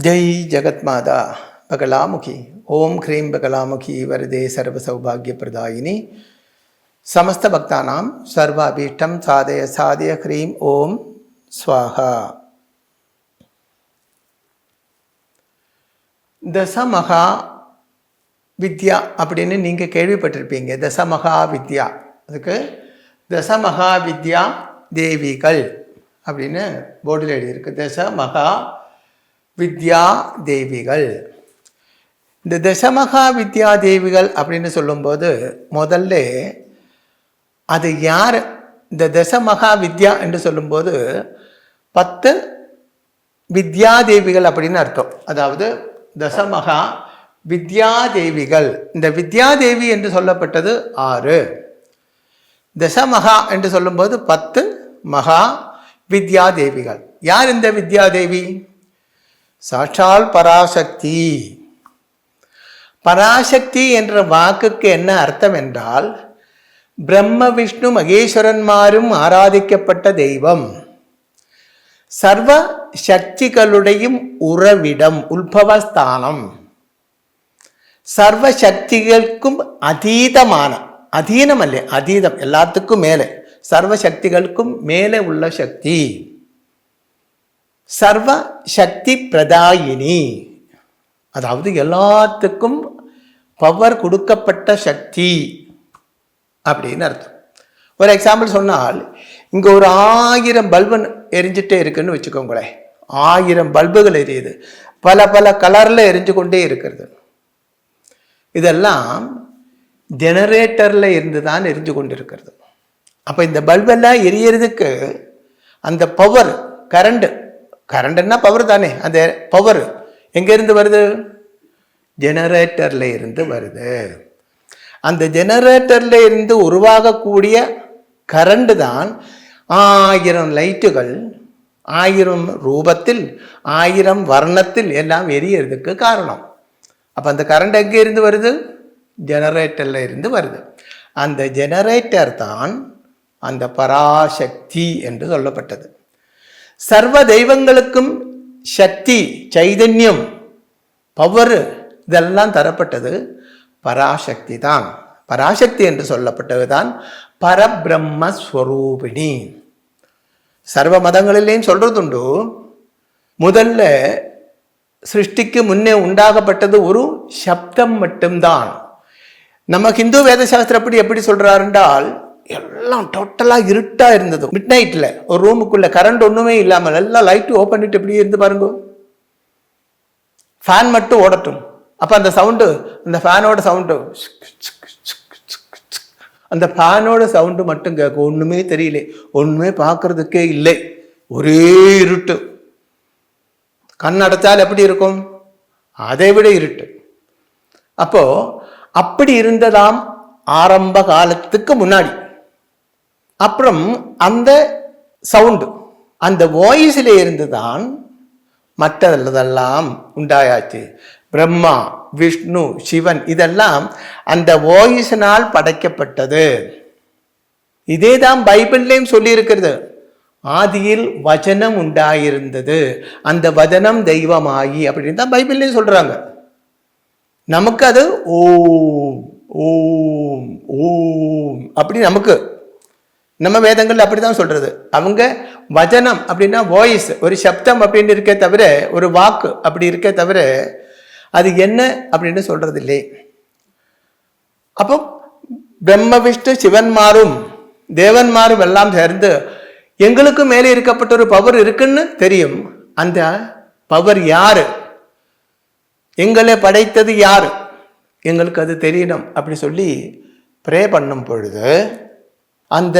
जय जगत्माता बगलामुखी ओम ह्रीं बगलामुखी वरदे सर्वसौभाग्यप्रदायिनी समस्त भक्तानां सर्वाभीष्टं साधय साधय ह्रीं ओम स्वाहा. தசமகா வித்யா அப்படின்னு நீங்கள் கேள்விப்பட்டிருப்பீங்க. தசமகா வித்யா, அதுக்கு தசமகா வித்யா தேவிகள் அப்படின்னு போர்டில் எழுதியிருக்கு. தசமகா வித்யா தேவிகள். இந்த தசமகா வித்யா தேவிகள் அப்படின்னு சொல்லும்போது முதல்ல அது யார்? இந்த தசமகா வித்யா என்று சொல்லும்போது 10 வித்யா தேவிகள் அப்படின்னு அர்த்தம். அதாவது தசமகா வித்யா தேவிகள். இந்த வித்யா தேவி என்று சொல்லப்பட்டது 6. தசமகா என்று சொல்லும்போது 10 மகா வித்யா தேவிகள். யார் இந்த வித்யா தேவி? சாட்சால் பராசக்தி. பராசக்தி என்ற வாக்குக்கு என்ன அர்த்தம் என்றால், பிரம்ம விஷ்ணு மகேஸ்வரன்மாரும் ஆராதிக்கப்பட்ட தெய்வம், சர்வ சக்திகளுடையும் உறவிடம், உத்பவஸ்தானம், சர்வ சக்திகளுக்கும் அதீதமான, அதீனம் அல்ல அதீதம், எல்லாத்துக்கும் மேலே, சர்வ சக்திகளுக்கும் மேலே உள்ள சக்தி, சர்வ சக்தி பிரதாயினி, அதாவது எல்லாத்துக்கும் பவர் கொடுக்கப்பட்ட சக்தி அப்படின்னு அர்த்தம். ஒரு எக்ஸாம்பிள் சொன்னால், இங்கே ஒரு 1000 பல்பு எரிஞ்சிட்டே இருக்குன்னு வச்சுக்கோங்களேன். 1000 பல்புகள் எரியுது, பல பல கலரில் எரிஞ்சு கொண்டே இருக்கிறது. இதெல்லாம் ஜெனரேட்டரில் இருந்து தான் எரிஞ்சு கொண்டு இருக்கிறது. அப்போ இந்த பல்பெல்லாம் எரியறதுக்கு அந்த பவர், கரண்ட்னா பவர் தானே, அந்த பவர் எங்கேருந்து வருது? ஜெனரேட்டரில் இருந்து வருது. அந்த ஜெனரேட்டரில் இருந்து உருவாகக்கூடிய கரண்ட் தான் 1000 லைட்டுகள் 1000 ரூபத்தில் 1000 வர்ணத்தில் எல்லாம் எரியறதுக்கு காரணம். அப்போ அந்த கரண்ட் எங்கே இருந்து வருது? ஜெனரேட்டரில் இருந்து வருது. அந்த ஜெனரேட்டர் தான் அந்த பராசக்தி என்று சொல்லப்பட்டது. சர்வ தெய்வங்களுக்கும் சக்தி, சைதன்யம், பவர் இதெல்லாம் தரப்பட்டது பராசக்தி தான். பராசக்தி என்று சொல்லப்பட்டது தான் பரபிரம்மஸ்வரூபிணி. சர்வ மதங்களிலேயும் சொல்றதுண்டு, முதல்ல சிருஷ்டிக்கு முன்னே உண்டாகப்பட்டது ஒரு சப்தம் மட்டும்தான். நம்ம ஹிந்து வேத சாஸ்திரப்படி எப்படி சொல்றாருன்றால், எல்லாம் டோட்டலாக இருட்டாக இருந்தது. மிட் நைட்டில் ஒரு ரூமுக்குள்ள கரண்ட் ஒன்றுமே இல்லாமல் எல்லாம் லைட்டு ஓப்பன் பண்ணிட்டு எப்படி இருந்து பாருங்க, ஃபேன் மட்டும் ஓடட்டும். அப்போ அந்த சவுண்டு, அந்த ஃபேனோட சவுண்டு, அந்த ஃபேனோட சவுண்டு மட்டும் கேட்கும். ஒன்றுமே தெரியல, ஒன்றுமே பார்க்கறதுக்கே இல்லை, ஒரே இருட்டு. கண் அடைச்சால் எப்படி இருக்கும்? அதை விட இருட்டு. அப்போ அப்படி இருந்ததாம் ஆரம்ப காலத்துக்கு முன்னாடி. அப்புறம் அந்த சவுண்டு, அந்த வாய்ஸில் இருந்து தான் மற்றதெல்லாம் உண்டாயாச்சு. பிரம்மா, விஷ்ணு, சிவன் இதெல்லாம் அந்த வாய்ஸினால் படைக்கப்பட்டது. இதே தான் பைபிள்லையும் சொல்லி இருக்கிறது. ஆதியில் வசனம் உண்டாயிருந்தது, அந்த வசனம் தெய்வமாகி அப்படின்னு தான் பைபிள்லையும் சொல்றாங்க. நமக்கு அது ஓம் ஓம் ஓம் அப்படி நமக்கு நம்ம வேதங்கள் அப்படிதான் சொல்றது. அவங்க வசனம் அப்படின்னா வாய்ஸ், ஒரு சப்தம் அப்படின்னு இருக்கே தவிர, ஒரு வாக்கு அப்படி இருக்கே தவிர அது என்ன அப்படின்னு சொல்றது இல்லை. அப்போ பிரம்ம விஷ்ணு சிவன்மாரும் தேவன்மாரும் எல்லாம் சேர்ந்து எங்களுக்கு மேலே இருக்கப்பட்ட ஒரு பவர் இருக்குன்னு தெரியும். அந்த பவர் யாரு, எங்களை படைத்தது யாரு, எங்களுக்கு அது தெரியணும் அப்படி சொல்லி ப்ரே பண்ணும் பொழுது அந்த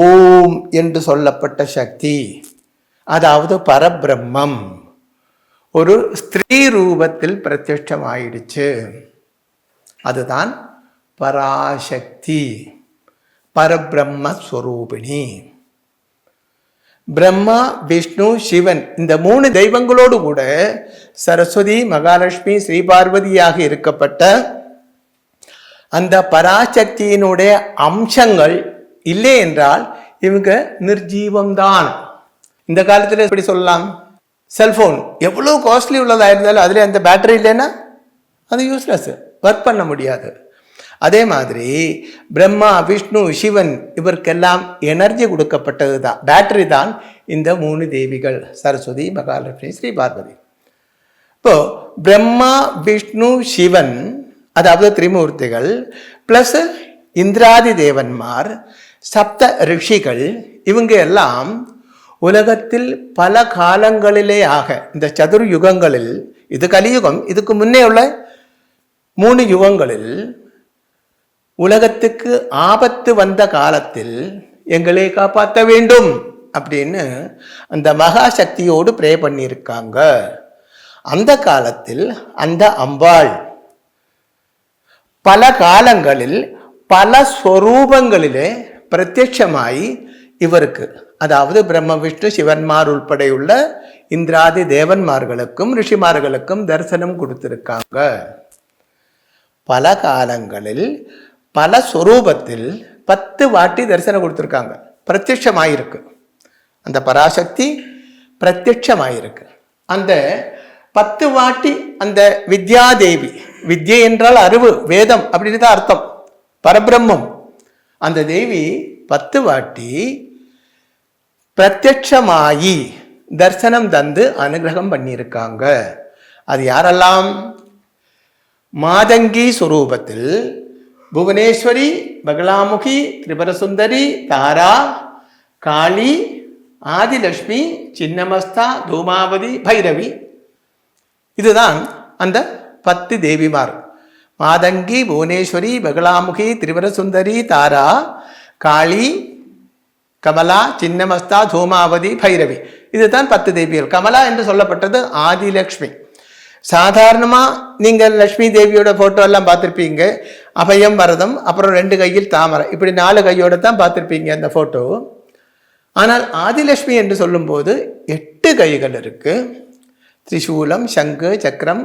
ஓம் என்று சொல்லப்பட்ட சக்தி, அதாவது பரபிரம்மம், ஒரு ஸ்திரீ ரூபத்தில் பிரத்யட்சமாயிடுச்சு. அதுதான் பராசக்தி, பரபிரம்மஸ்வரூபிணி. பிரம்மா, விஷ்ணு, சிவன் இந்த 3 தெய்வங்களோடு கூட சரஸ்வதி, மகாலட்சுமி, ஸ்ரீபார்வதியாக இருக்கப்பட்ட அந்த பராசக்தியினுடைய அம்சங்கள் இல்லை என்றால் இவங்க நிர்ஜீவம்தான். இந்த காலத்தில் எப்படி சொல்லலாம்? செல்ஃபோன் எவ்வளோ காஸ்ட்லி உள்ளதாக இருந்தாலும் அதில் அந்த பேட்டரி இல்லைன்னா அது யூஸ்லெஸ், ஒர்க் பண்ண முடியாது. அதே மாதிரி பிரம்மா, விஷ்ணு, சிவன் இவருக்கெல்லாம் எனர்ஜி கொடுக்கப்பட்டது தான், பேட்டரி தான் இந்த 3 தேவிகள், சரஸ்வதி, மகாலட்சுமி, ஸ்ரீ பார்வதி. இப்போ பிரம்மா, விஷ்ணு, சிவன் அதாவது திரிமூர்த்திகள் பிளஸ் இந்திராதி தேவன்மார், சப்த ரிஷிகள், இவங்க எல்லாம் உலகத்தில் பல காலங்களிலே ஆக இந்த சதுர் யுகங்களில், இது கலியுகம், இதுக்கு முன்னே உள்ள 3 யுகங்களில் உலகத்துக்கு ஆபத்து வந்த காலத்தில் எங்களை காப்பாற்ற வேண்டும் அப்படின்னு அந்த மகா சக்தியோடு ப்ரே பண்ணியிருக்காங்க. அந்த காலத்தில் அந்த அம்பாள் பல காலங்களில் பல ஸ்வரூபங்களிலே பிரத்யட்சமாய் இவருக்கு, அதாவது பிரம்ம, விஷ்ணு, சிவன்மார் உள்படையுள்ள இந்திராதி தேவன்மார்களுக்கும் ரிஷிமார்களுக்கும் தரிசனம் கொடுத்திருக்காங்க. பல காலங்களில் பல ஸ்வரூபத்தில் 10 வாட்டி தரிசனம் கொடுத்துருக்காங்க. பிரத்யட்சமாயிருக்கு, அந்த பராசக்தி பிரத்யட்சமாயிருக்கு. அந்த 10 வாட்டி அந்த வித்யாதேவி, வித்யை என்றால் அறிவு, வேதம் அப்படின்னு தான் அர்த்தம், பரபிரம்மம். அந்த தேவி 10 வாட்டி பிரத்யட்சமாயி தரிசனம் தந்து அனுகிரகம் பண்ணியிருக்காங்க. அது யாரெல்லாம்? மாதங்கி சுரூபத்தில் புவனேஸ்வரி, பகலாமுகி, திரிபுரசுந்தரி, தாரா, காளி, ஆதிலட்சுமி, சின்னமஸ்தா, தூமாவதி, பைரவி. இதுதான் அந்த 10 தேவிமார். மாதங்கி, புவனேஸ்வரி, பகலாமுகி, திரிபுரசுந்தரி, தாரா, காளி, கமலா, சின்னமஸ்தா, தூமாவதி, பைரவி. இதுதான் 10 தேவிகள். கமலா என்று சொல்லப்பட்டது ஆதிலட்சுமி. சாதாரணமாக நீங்கள் லக்ஷ்மி தேவியோட ஃபோட்டோ எல்லாம் பார்த்துருப்பீங்க, அபயம், வரதம், அப்புறம் 2 கையில் தாமரை, இப்படி 4 கையோட தான் பார்த்துருப்பீங்க அந்த ஃபோட்டோ. ஆனால் ஆதிலட்சுமி என்று சொல்லும்போது 8 கைகள் இருக்கு. திரிசூலம், சங்கு, சக்கரம்,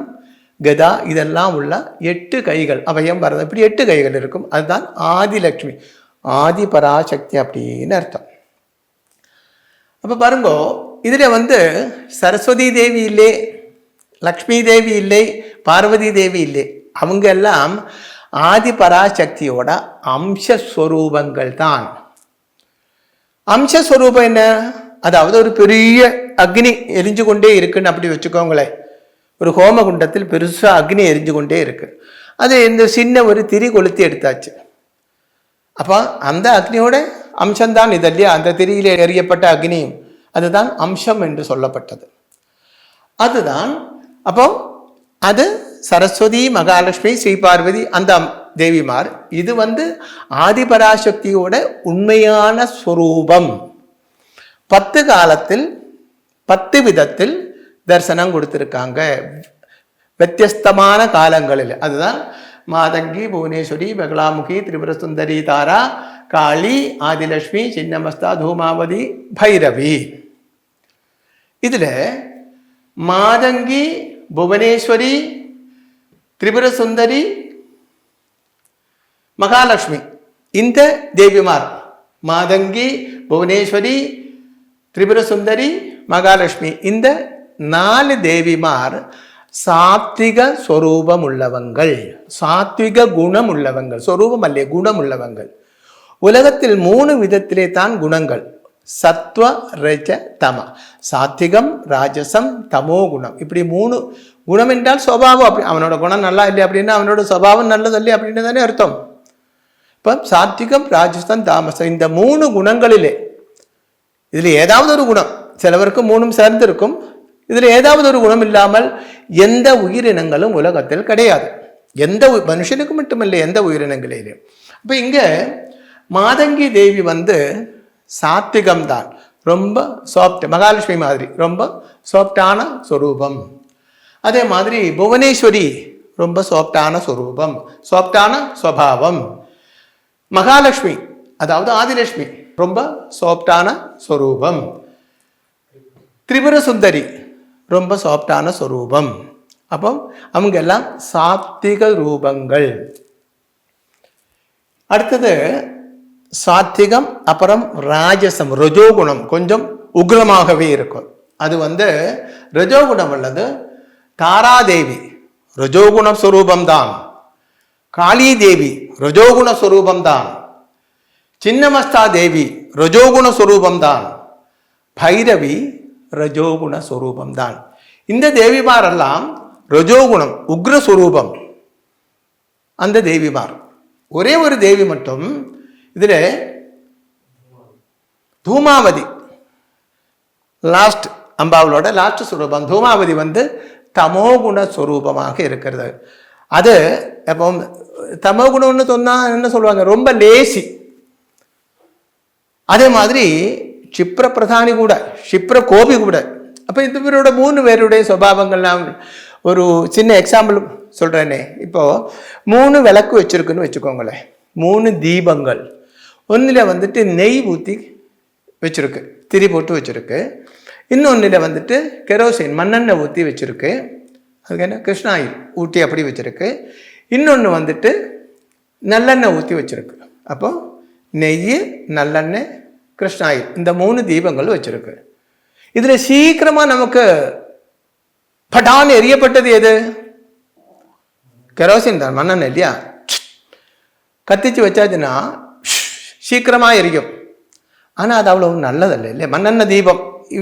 கதா இதெல்லாம் உள்ள 8 கைகள், அபயம், வரதம், இப்படி 8 கைகள் இருக்கும். அதுதான் ஆதிலட்சுமி, ஆதி பராசக்தி அப்படின்னு அர்த்தம். அப்போ பாருங்க, இதில் சரஸ்வதி தேவி இல்லை, லக்ஷ்மி தேவி இல்லை, பார்வதி தேவி இல்லை. அவங்க எல்லாம் ஆதி பராசக்தியோட அம்சஸ்வரூபங்கள் தான். அம்சஸ்வரூபம் என்ன? அதாவது ஒரு பெரிய அக்னி எரிஞ்சு கொண்டே இருக்குன்னு அப்படி வச்சுக்கோங்களேன். ஒரு ஹோமகுண்டத்தில் பெருசாக அக்னி எரிஞ்சு கொண்டே இருக்கு. அது இந்த சின்ன ஒரு திரி கொளுத்தி எடுத்தாச்சு. அப்போ அந்த அக்னியோட அம்சம்தான் இது இல்லையா? அந்த திரியில எரியப்பட்ட அக்னியும் அதுதான் அம்சம் என்று சொல்லப்பட்டது. அதுதான். அப்போ அது சரஸ்வதி, மகாலட்சுமி, ஸ்ரீ பார்வதி, அந்த தேவிமார். இது ஆதிபராசக்தியோட உண்மையான ஸ்வரூபம். 10 காலத்தில் 10 விதத்தில் தரிசனம் கொடுத்திருக்காங்க, வித்தியஸ்தமான காலங்களில். அதுதான் மாதங்கி, புவனேஸ்வரி, பகலாமுகி, திரிபுரசுந்தரி, தாரா, காளி, ஆதிலட்சுமி, சின்னமஸ்தா, தூமாவதி, பைரவி. இதில் மாதங்கி, புவனேஸ்வரி, திரிபுரசுந்தரி, மகாலட்சுமி, இந்த தேவிமார் மாதங்கி, புவனேஸ்வரி, திரிபுரசுந்தரி, மகாலட்சுமி, இந்த 4 தேவிமார் சாத்விக ஸ்வரூபம் உள்ளவங்கள், சாத்விக குணம் உள்ளவங்கள், ஸ்வரூபம் அல்ல குணம் உள்ளவங்கள். உலகத்தில் 3 விதத்திலே தான் குணங்கள், சத்வ, ரஜ, தம. சாத்விகம், ராஜசம், தமோ குணம். இப்படி 3 குணம் என்றால் சுபாவம். அப்படி அவனோட குணம் நல்லா இல்லை அப்படின்னா அவனோட சுபாவம் நல்லது இல்லை அப்படின்னு தானே அர்த்தம். இப்போ சாத்விகம், ராஜசம், தாமசம், இந்த 3 குணங்களிலே இதில் ஏதாவது ஒரு குணம், சிலவருக்கு 3ம் சேர்ந்திருக்கும். இதில் ஏதாவது ஒரு குணம் இல்லாமல் எந்த உயிரினங்களும் உலகத்தில் கிடையாது. எந்த மனுஷனுக்கு மட்டுமில்லை, எந்த உயிரினங்களிலும். இப்போ இங்கே மாதங்கி தேவி சாத்விகம் தான், ரொம்ப சாஃப்ட், மகாலட்சுமி மாதிரி ரொம்ப சாஃப்டான ஸ்வரூபம். அதே மாதிரி புவனேஸ்வரி ரொம்ப சாஃப்டான ஸ்வரூபம், சாஃப்டான ஸ்வபாவம். மகாலட்சுமி அதாவது ஆதிலட்சுமி ரொம்ப சாஃப்டான ஸ்வரூபம். திரிபுரசுந்தரி ரொம்ப சாஃப்டான ஸ்வரூபம். அப்போ அவங்க எல்லாம் சாத்விக ரூபங்கள். அடுத்தது சாத்விகம், அப்புறம் ராஜசம், ரஜோகுணம், கொஞ்சம் உக்ரமாகவே இருக்கும். அது ரஜோகுணம் உள்ளது. தாராதேவி ரஜோகுண ஸ்வரூபம்தான். காளி தேவி ரஜோகுண ஸ்வரூபம்தான். சின்னமஸ்தா தேவி ரஜோகுண ஸ்வரூபம்தான். பைரவி ரஜோகுண ஸ்வரூபம்தான். இந்த தேவிமாரெல்லாம் ரஜோகுணம் உக்ரஸ்வரூபம். அந்த தேவிமார் ஒரே ஒரு தேவி மட்டும் இதில் தூமாவதி லாஸ்ட் அம்பாவளோட லாஸ்ட் ஸ்வரூபம். தூமாவதி தமோகுண ஸ்வரூபமாக இருக்கிறது. அது எப்போ தமோகுணம்னு சொன்னா என்ன சொல்லுவாங்க, ரொம்ப லேசி. அதே மாதிரி க்ஷிப்ர பிரதானி கூட, க்ஷிப்ர கோபி கூட. அப்போ இந்த பேரோட 3 பேருடைய சுபாவங்கள்லாம் ஒரு சின்ன எக்ஸாம்பிள் சொல்கிறேனே. இப்போது 3 விளக்கு வச்சுருக்குன்னு வச்சுக்கோங்களேன், 3 தீபங்கள். ஒன்றில் நெய் ஊற்றி வச்சுருக்கு, திரி போட்டு வச்சுருக்கு. இன்னொன்றில் கெரோசின் மண்ணெண்ணெய் ஊற்றி வச்சுருக்கு. அதுக்கு என்ன கிருஷ்ணாயில் ஊட்டி அப்படி வச்சுருக்கு. இன்னொன்று நல்லெண்ணெய் ஊற்றி வச்சுருக்கு. அப்போ நெய், நல்லெண்ணெய், கிருஷ்ணாயில் இந்த 3 தீபங்கள் வச்சுருக்கு. இதில் சீக்கிரமாக நமக்கு பட்டான் எரியப்பட்டது எது? கெரோசின் தான், மண்ணெண்ணெய் இல்லையா? கத்திச்சு வச்சாச்சுன்னா சீக்கிரமாக எரியும். ஆனால் அது அவ்வளோ நல்லதல்ல இல்லையா? மண்ணெண்ணெய் தீபம்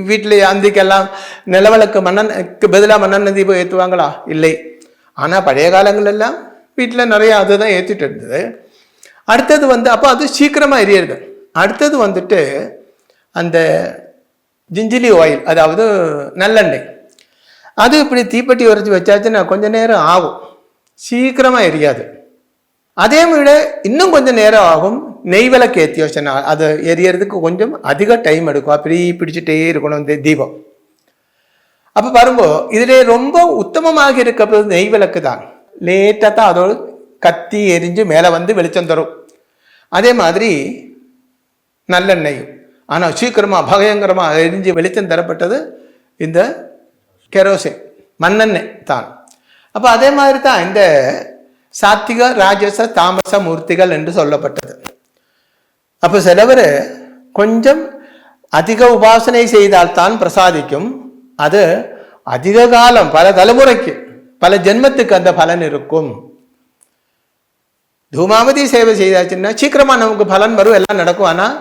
வீட்டில் அந்திக்கெல்லாம் நிலவிளக்கு மண்ணெண்ணெய்க்கு பதிலாக மண்ணெண்ணெய் தீபம் ஏற்றுவாங்களா? இல்லை. ஆனால் பழைய காலங்களெல்லாம் வீட்டில் நிறைய அதுதான் ஏற்றிட்டு இருந்தது. அடுத்தது அப்போ அது சீக்கிரமாக எரியுது. அடுத்தது அந்த ஜிஞ்சிலி ஆயில், அதாவது நல்லெண்ணெய். அது இப்படி தீப்பெட்டி உரைச்சி வச்சாச்சுன்னா கொஞ்சம் நேரம் ஆகும், சீக்கிரமாக எரியாது. அதே விட இன்னும் கொஞ்சம் நேரம் ஆகும் நெய் விளக்கு ஏற்றி வச்சனா. அது எரியறதுக்கு கொஞ்சம் அதிக டைம் எடுக்கும், அப்படி பிடிச்சிட்டே இருக்கணும் இந்த தீபம். அப்போ பாருங்க, இதிலே ரொம்ப உத்தமமாக இருக்கிறது நெய் விளக்கு தான். லேட்டாக தான் அதோடு கத்தி எரிஞ்சு மேலே வெளிச்சம் தரும். அதே மாதிரி நல்லெண்ணெய், ஆனால் சீக்கிரமாக பயங்கரமாக எரிஞ்சு வெளிச்சம் தரப்பட்டது இந்த கெரோசின் மண்ணெண்ணெய் தான். அப்போ அதே மாதிரி தான் இந்த சாத்விக, ராஜச, தாமச மூர்த்திகள் என்று சொல்லப்பட்டது. அப்போ சிலவர் கொஞ்சம் அதிக உபாசனை செய்தால்தான் பிரசாதிக்கும். அது அதிக காலம், பல தலைமுறைக்கு, பல ஜென்மத்துக்கு அந்த பலன் இருக்கும். தூமாவதி சேவை செய்தாச்சுன்னா சீக்கிரமாக நமக்கு பலன் வரும், எல்லாம் நடக்கும். ஆனால்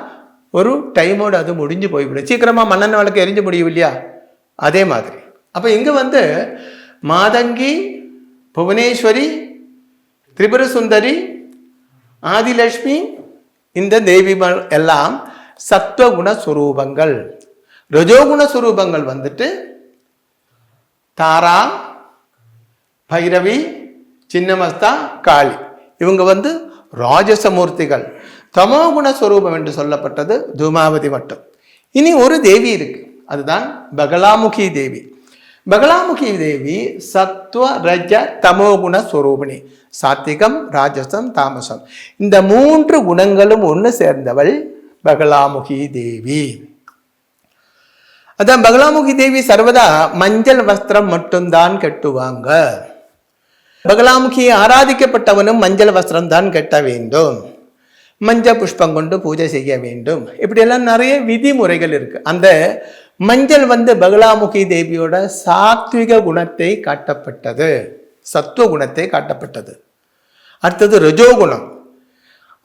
ஒரு டைமோடு அது முடிஞ்சு போய்விடும். சீக்கிரமாக மண்ணெண்ணெய் விளக்கு எரிஞ்சு முடியும் இல்லையா? அதே மாதிரி அப்போ இங்கே மாதங்கி, புவனேஸ்வரி, திரிபுர சுந்தரி, ஆதிலட்சுமி, இந்த தேவிகள் எல்லாம் சத்வகுண சுரூபங்கள். ரஜோகுண சுரூபங்கள் தாரா, பைரவி, சின்னமஸ்தா, காளி. இவங்க ராஜசமூர்த்திகள். தமோகுண ஸ்வரூபம் என்று சொல்லப்பட்டது தூமாவதி மட்டும். இனி ஒரு தேவி இருக்கு, அதுதான் பகலாமுகி தேவி. பகலாமுகி தேவி சத்வ, ரஜ, தமோகுண ஸ்வரூபிணி. சாத்விகம், ராஜசம், தாமசம் இந்த 3 குணங்களும் ஒன்று சேர்ந்தவள் பகலாமுகி தேவி. அதான் பகலாமுகி தேவி சர்வதா மஞ்சள் வஸ்திரம் மட்டும்தான் கட்டுவாங்க. பகலாமுகி ஆராதிக்கப்பட்டவனும் மஞ்சள் வஸ்திரம் தான் கட்ட வேண்டும், மஞ்சள் புஷ்பம் கொண்டு பூஜை செய்ய வேண்டும். இப்படியெல்லாம் நிறைய விதிமுறைகள் இருக்கு. அந்த மஞ்சள் பகலாமுகி தேவியோட சாத்விக குணத்தை காட்டப்பட்டது, சத்துவ குணத்தை காட்டப்பட்டது. அடுத்தது ரஜோகுணம்.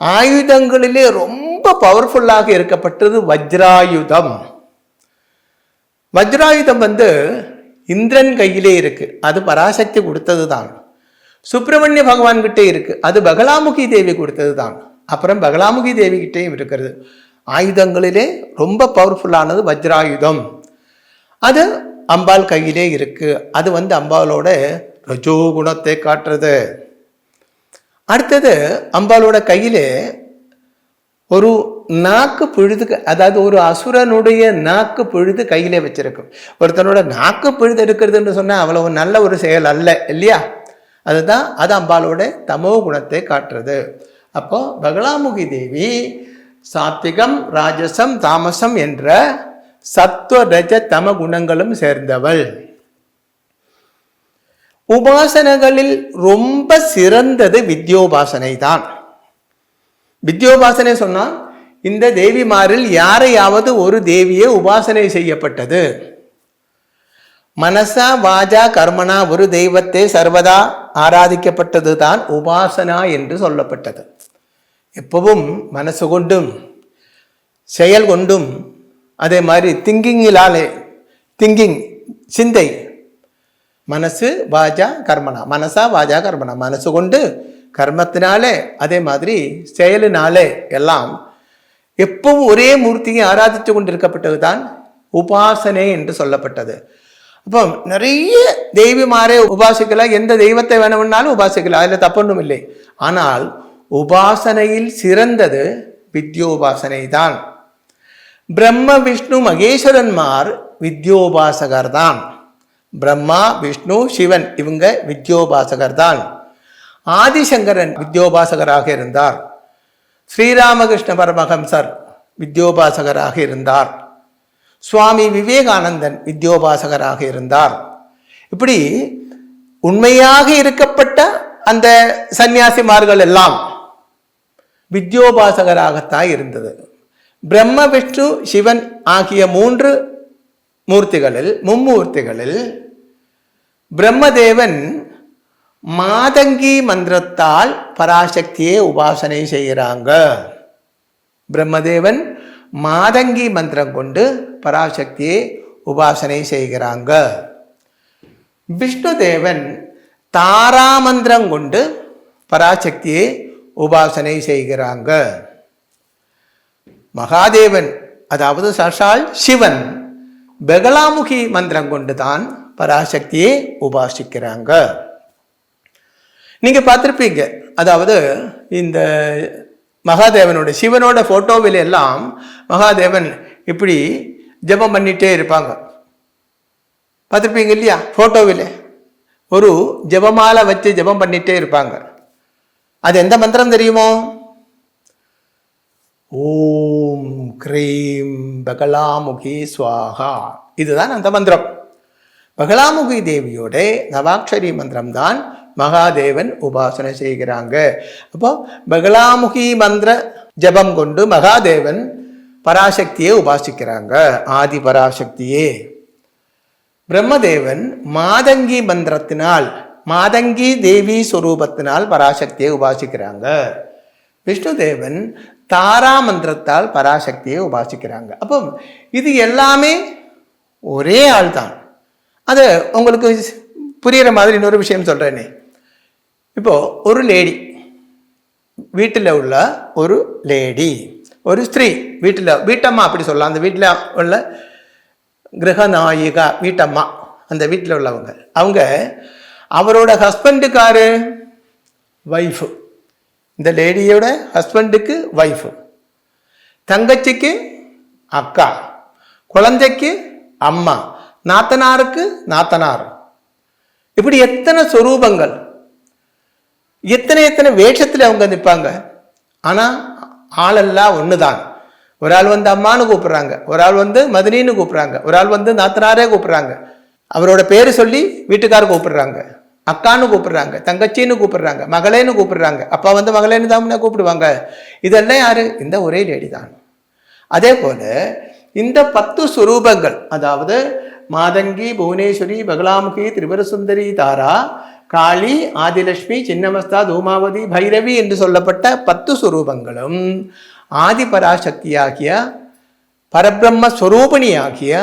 ஆயுதங்களிலே ரொம்ப பவர்ஃபுல்லாக இருக்கப்பட்டது வஜ்ராயுதம். வஜ்ராயுதம் இந்திரன் கையிலே இருக்கு, அது பராசக்தி கொடுத்தது தான். சுப்பிரமணிய பகவான் கிட்டே இருக்கு, அது பகலாமுகி தேவி கொடுத்தது தான். அப்புறம் பகலாமுகி தேவி கிட்டேயும் இருக்கிறது. ஆயுதங்களிலே ரொம்ப பவர்ஃபுல்லானது வஜ்ராயுதம். அது அம்பாள் கையிலே இருக்கு, அது அம்பாளோட ரஜோகுணத்தை காட்டுறது. அடுத்தது அம்பாளோட கையிலே ஒரு நாக்கு பொழுது, அதாவது ஒரு அசுரனுடைய நாக்கு பொழுது கையிலே வச்சிருக்கும். ஒருத்தனோட நாக்கு பொழுது எடுக்கிறதுன்னு சொன்னால் அவ்வளவு நல்ல ஒரு செயல் அல்ல இல்லையா? அதுதான் அது அம்பாளோட தமோ குணத்தை காட்டுறது. அப்போ பகலாமுகி தேவி சாத்விகம், ராஜசம், தாமசம் என்ற சத்துவ, ரஜ, தம குணங்களும் சேர்ந்தவள். உபாசனைகளில் ரொம்ப சிறந்தது வித்யோபாசனை தான். வித்யோபாசனை சொன்னால் இந்த தேவிமாரில் யாரையாவது ஒரு தேவியே உபாசனை செய்யப்பட்டது. மனசா வாஜா கர்மனா ஒரு தெய்வத்தை சர்வதா ஆராதிக்கப்பட்டது தான் உபாசனா என்று சொல்லப்பட்டது. எப்பவும் மனசு கொண்டும் செயல் கொண்டும் அதே மாதிரி திங்கிங் சிந்தை மனசு வாஜா கர்மனா, மனசா வாஜா கர்மனா, மனசு கொண்டு கர்மத்தினாலே அதே மாதிரி செயலினாலே எல்லாம் எப்பவும் ஒரே மூர்த்தியை ஆராதித்து கொண்டிருக்கப்பட்டது தான் உபாசனை என்று சொல்லப்பட்டது. அப்போ நிறைய தெய்வமாரே உபாசிக்கலாம், எந்த தெய்வத்தை வேணும்னாலும் உபாசிக்கலாம், அதில் தப்பொன்றும் இல்லை. ஆனால் உபாசனையில் சிறந்தது வித்யோபாசனை தான். பிரம்ம விஷ்ணு மகேஸ்வரன்மார் வித்யோபாசகர் தான். பிரம்மா விஷ்ணு சிவன் இவங்க வித்யோபாசகர் தான். ஆதிசங்கரன் வித்யோபாசகராக இருந்தார். ஸ்ரீராமகிருஷ்ண பரமஹம்சர் வித்யோபாசகராக இருந்தார். சுவாமி விவேகானந்தன் வித்யோபாசகராக இருந்தார். இப்படி உண்மையாக இருக்கப்பட்ட அந்த சன்னியாசிமார்கள் எல்லாம் வித்யோபாசகராகத்தான் இருந்தது. பிரம்ம விஷ்ணு சிவன் ஆகிய மும்மூர்த்திகளில் பிரம்மதேவன் மாதங்கி மந்திரத்தால் பராசக்தியை உபாசனை செய்கிறாங்க. பிரம்மதேவன் மாதங்கி மந்திரம் கொண்டு பராசக்தியை உபாசனை செய்கிறாங்க. விஷ்ணுதேவன் தாரா மந்திரம் கொண்டு பராசக்தியை உபாசனை செய்கிறாங்க. மகாதேவன் அதாவது சாஷால் சிவன் பெகலாமுகி மந்திரம் கொண்டு தான் பராசக்தியை உபாசிக்கிறாங்க. நீங்க பார்த்திருப்பீங்க, அதாவது இந்த மகாதேவனோட சிவனோட போட்டோவில் எல்லாம் மகாதேவன் இப்படி ஜபம் பண்ணிட்டே இருப்பாங்க. பார்த்துருப்பீங்க இல்லையா? போட்டோவில் ஒரு ஜபமாலை வச்சு ஜபம் பண்ணிட்டே இருப்பாங்க. அது எந்த மந்திரம் தெரியுமோ? ஓம் க்ரீம் பகலாமுகி ஸ்வாகா. இதுதான் அந்த மந்திரம். பகலாமுகி தேவியோட நவாட்சரி மந்திரம் தான் மகாதேவன் உபாசனை செய்கிறாங்க. அப்போ பகலாமுகி மந்திர ஜபம் கொண்டு மகாதேவன் பராசக்தியை உபாசிக்கிறாங்க, ஆதி பராசக்தியே. பிரம்மதேவன் மாதங்கி மந்திரத்தினால், மாதங்கி தேவி ஸ்வரூபத்தினால் பராசக்தியை உபாசிக்கிறாங்க. விஷ்ணுதேவன் தாரா மந்திரத்தால் பராசக்தியை உபாசிக்கிறாங்க. அப்போ இது எல்லாமே ஒரே ஆள் தான். அது உங்களுக்கு புரிகிற மாதிரி இன்னொரு விஷயம் சொல்கிறேனே. இப்போ ஒரு லேடி, வீட்டில் உள்ள ஒரு லேடி, ஒரு ஸ்திரீ, வீட்டம்மா அப்படி சொல்லலாம். அந்த வீட்டில் உள்ள கிரகநாயிகா, வீட்டம்மா, அந்த வீட்டில் உள்ளவங்க, அவங்க அவரோட ஹஸ்பண்டுக்காரு வைஃபு, இந்த லேடியோட ஹஸ்பண்டுக்கு வைஃபு, தங்கச்சிக்கு அக்கா, குழந்தைக்கு அம்மா, நாத்தனாருக்கு நாத்தனார். இப்படி எத்தனை சொரூபங்கள், எத்தனை வேஷத்தில் அவங்க நிற்பாங்க. ஆனால் ஆளெல்லாம் ஒன்று தான். ஒரு ஆள் வந்து அம்மானு கூப்பிட்றாங்க, ஒரு ஆள் வந்து மதினின்னு கூப்பிட்றாங்க, ஒரு ஆள் வந்து நாத்தனாரே கூப்பிட்றாங்க, அவரோட பேர் சொல்லி வீட்டுக்காரர் கூப்பிடுறாங்க, அக்கான்னு கூப்பிடுறாங்க, தங்கச்சின்னு கூப்பிடுறாங்க, மகளேன்னு கூப்பிடுறாங்க, அப்பா வந்து மகளேன்னு தான் கூப்பிடுவாங்க. இதெல்லாம் யாரு? இந்த ஒரே லேடி தான். அதே போல இந்த 10 சுரூபங்கள், அதாவது மாதங்கி, புவனேஸ்வரி, பகலாமுகி, திரிபுரசுந்தரி, தாரா, காளி, ஆதிலட்சுமி, சின்னமஸ்தா, தூமாவதி, பைரவி என்று சொல்லப்பட்ட 10 சுரூபங்களும் ஆதி பராசக்தியாகிய பரபிரம்ம ஸ்வரூபிணியாகிய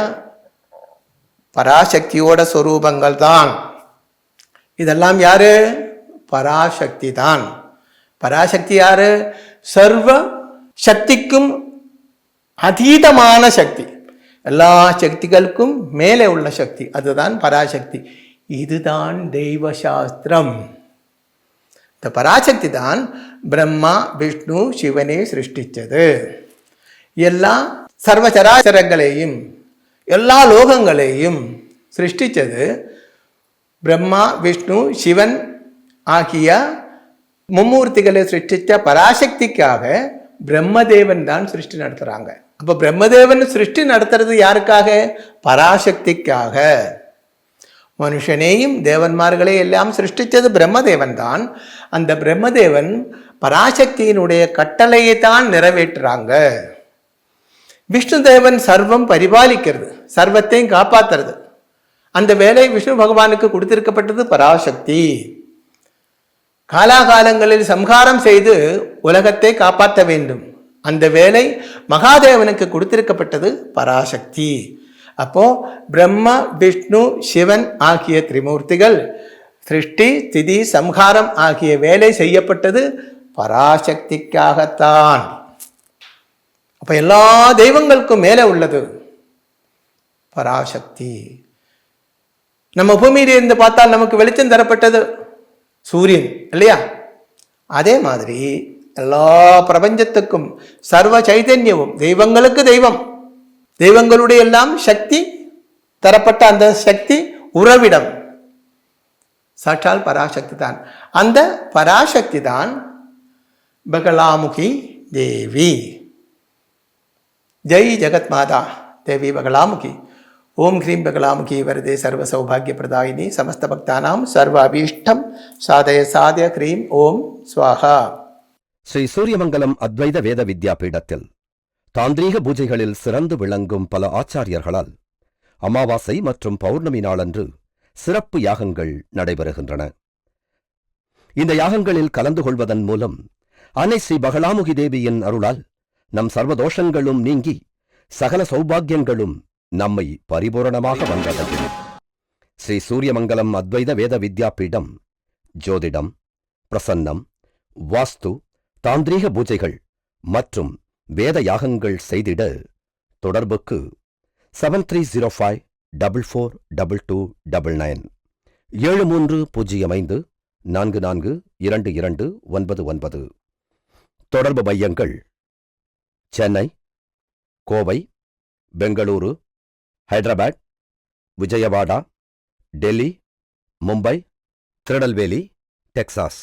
பராசக்தியோட ஸ்வரூபங்கள் தான். இதெல்லாம் யாரு? பராசக்தி தான். பராசக்தி யாரு? சர்வ சக்திக்கும் அதீதமான சக்தி, எல்லா சக்திகளுக்கும் மேலே உள்ள சக்தி, அதுதான் பராசக்தி. இதுதான் தெய்வ சாஸ்திரம். இந்த பராசக்தி தான் பிரம்மா விஷ்ணு சிவனை சிருஷ்டிச்சது. எல்லா சர்வச்சராச்சரங்களையும் எல்லா லோகங்களையும் சிருஷ்டிச்சது பிரம்மா விஷ்ணு சிவன் ஆகிய மும்மூர்த்திகளை சிருஷ்டிச்ச பராசக்திக்காக பிரம்மதேவன் தான் சிருஷ்டி நடத்துறாங்க. அப்ப பிரம்மதேவன் சிருஷ்டி நடத்துறது யாருக்காக? பராசக்திக்காக. மனுஷனையும் தேவன்மார்களையும் எல்லாம் சிருஷ்டிச்சது பிரம்மதேவன் தான். அந்த பிரம்மதேவன் பராசக்தியினுடைய கட்டளையை தான் நிறைவேற்றுறாங்க. விஷ்ணுதேவன் சர்வம் பரிபாலிக்கிறது, சர்வத்தையும் காப்பாத்துறது. அந்த வேலை விஷ்ணு பகவானுக்கு கொடுத்திருக்கப்பட்டது பராசக்தி. காலாகாலங்களில் சம்ஹாரம் செய்து உலகத்தை காப்பாற்ற வேண்டும். அந்த வேலை மகாதேவனுக்கு கொடுத்திருக்கப்பட்டது பராசக்தி. அப்போ பிரம்மா, விஷ்ணு, சிவன் ஆகிய திரிமூர்த்திகள் சிருஷ்டி, ஸ்திதி, சம்ஹாரம் ஆகிய வேலை செய்யப்பட்டது பராசக்திக்காகத்தான். அப்ப எல்லா தெய்வங்களுக்கும் மேலே உள்ளது பராசக்தி. நம்ம பூமியில இருந்து பார்த்தால் நமக்கு வெளிச்சம் தரப்பட்டது சூரியன் இல்லையா? அதே மாதிரி எல்லா பிரபஞ்சத்துக்கும் சர்வ சைதன்யமும் தெய்வங்களுக்கு தெய்வம், தெய்வங்களுடைய எல்லாம் சக்தி தரப்பட்ட அந்த சக்தி உறவிடம் சாட்சால் பராசக்தி தான். அந்த பராசக்தி தான் பகலாமுகி தேவி. ஜெய் ஜெகத் மாதா தேவி பகலாமுகி. ஓம் ஹ்ரீம் பகலாமுகி வரதே சர்வ சௌபாகிய பிரதாயினி சமஸ்த பக்தானாம் சர்வ அபீஷ்டம் சாதய சாதய ஹ்ரீம் ஓம் ஸ்வாஹா. ஸ்ரீ சூரியமங்கலம் அத்வைத வேத வித்யாபீடத்தில் தாந்திரீக பூஜைகளில் சிறந்து விளங்கும் பல ஆச்சாரியர்களால் அமாவாசை மற்றும் பௌர்ணமி நாளன்று சிறப்பு யாகங்கள் நடைபெறுகின்றன. இந்த யாகங்களில் கலந்து கொள்வதன் மூலம் அன்னை ஸ்ரீ பகலாமுகி தேவியின் அருளால் நம் சர்வதோஷங்களும் நீங்கி சகல சௌபாகியங்களும் நம்மை பரிபூரணமாக வந்தடையும். ஸ்ரீ சூரியமங்கலம் அத்வைத வேத வித்யாபீடம் ஜோதிடம், பிரசன்னம், வாஸ்து, தாந்திரீக பூஜைகள் மற்றும் வேத யாகங்கள் செய்திட தொடர்புக்கு 7305442299 7305442299. தொடர்பு மையங்கள் சென்னை, கோவை, பெங்களூரு, ஹைதராபாத், விஜயவாடா, டெல்லி, மும்பை, திருநெல்வேலி, டெக்சாஸ்.